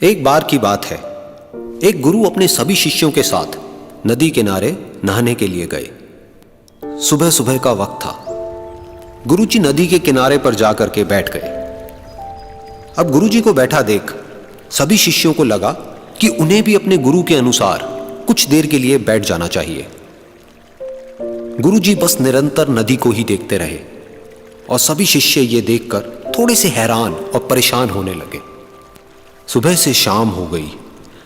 एक बार की बात है, एक गुरु अपने सभी शिष्यों के साथ नदी किनारे नहाने के लिए गए। सुबह सुबह का वक्त था। गुरुजी नदी के किनारे पर जाकर के बैठ गए। अब गुरुजी को बैठा देख सभी शिष्यों को लगा कि उन्हें भी अपने गुरु के अनुसार कुछ देर के लिए बैठ जाना चाहिए। गुरुजी बस निरंतर नदी को ही देखते रहे और सभी शिष्य ये देखकर थोड़े से हैरान और परेशान होने लगे। सुबह से शाम हो गई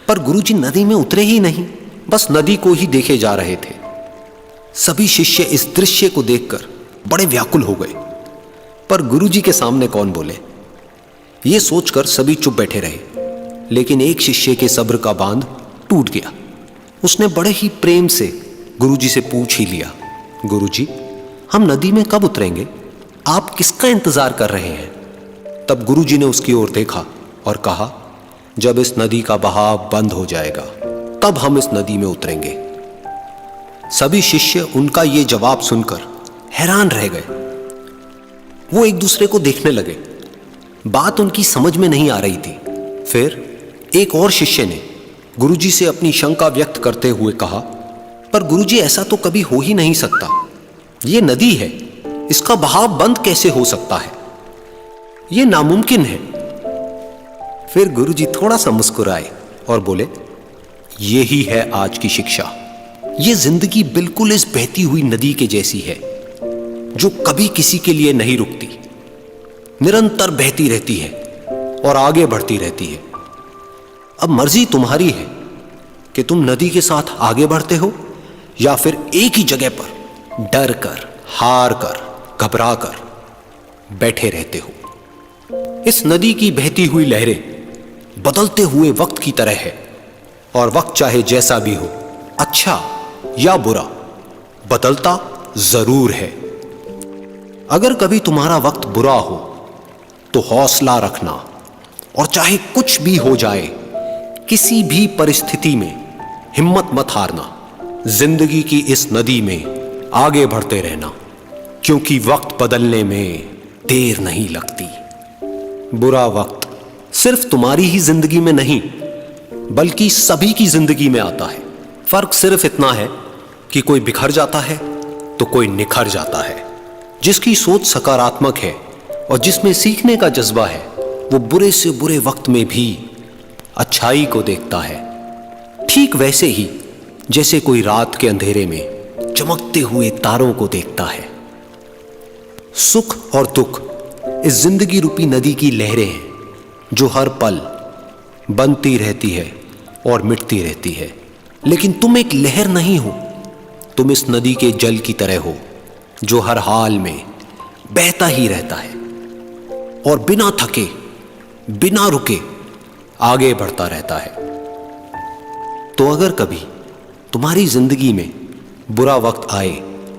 पर गुरुजी नदी में उतरे ही नहीं, बस नदी को ही देखे जा रहे थे। सभी शिष्य इस दृश्य को देखकर बड़े व्याकुल हो गए, पर गुरुजी के सामने कौन बोले, ये सोचकर सभी चुप बैठे रहे। लेकिन एक शिष्य के सब्र का बांध टूट गया। उसने बड़े ही प्रेम से गुरुजी से पूछ ही लिया, गुरुजी, हम नदी में कब उतरेंगे? आप किसका इंतजार कर रहे हैं? तब गुरुजी ने उसकी ओर देखा और कहा, जब इस नदी का बहाव बंद हो जाएगा तब हम इस नदी में उतरेंगे। सभी शिष्य उनका ये जवाब सुनकर हैरान रह गए। वो एक दूसरे को देखने लगे। बात उनकी समझ में नहीं आ रही थी। फिर एक और शिष्य ने गुरुजी से अपनी शंका व्यक्त करते हुए कहा, पर गुरुजी, ऐसा तो कभी हो ही नहीं सकता। ये नदी है, इसका बहाव बंद कैसे हो सकता है? ये नामुमकिन है। फिर गुरुजी थोड़ा सा मुस्कुराए और बोले, यही है आज की शिक्षा। ये जिंदगी बिल्कुल इस बहती हुई नदी के जैसी है, जो कभी किसी के लिए नहीं रुकती, निरंतर बहती रहती है और आगे बढ़ती रहती है। अब मर्जी तुम्हारी है कि तुम नदी के साथ आगे बढ़ते हो या फिर एक ही जगह पर डर कर, हार कर, घबरा कर बैठे रहते हो। इस नदी की बहती हुई लहरें बदलते हुए वक्त की तरह है, और वक्त चाहे जैसा भी हो, अच्छा या बुरा, बदलता जरूर है। अगर कभी तुम्हारा वक्त बुरा हो तो हौसला रखना, और चाहे कुछ भी हो जाए, किसी भी परिस्थिति में हिम्मत मत हारना। जिंदगी की इस नदी में आगे बढ़ते रहना, क्योंकि वक्त बदलने में देर नहीं लगती। बुरा वक्त सिर्फ तुम्हारी ही जिंदगी में नहीं, बल्कि सभी की जिंदगी में आता है। फर्क सिर्फ इतना है कि कोई बिखर जाता है तो कोई निखर जाता है। जिसकी सोच सकारात्मक है और जिसमें सीखने का जज्बा है, वो बुरे से बुरे वक्त में भी अच्छाई को देखता है। ठीक वैसे ही जैसे कोई रात के अंधेरे में चमकते हुए तारों को देखता है। सुख और दुख इस जिंदगी रूपी नदी की लहरें हैं, जो हर पल बनती रहती है और मिटती रहती है। लेकिन तुम एक लहर नहीं हो, तुम इस नदी के जल की तरह हो, जो हर हाल में बहता ही रहता है और बिना थके, बिना रुके आगे बढ़ता रहता है। तो अगर कभी तुम्हारी जिंदगी में बुरा वक्त आए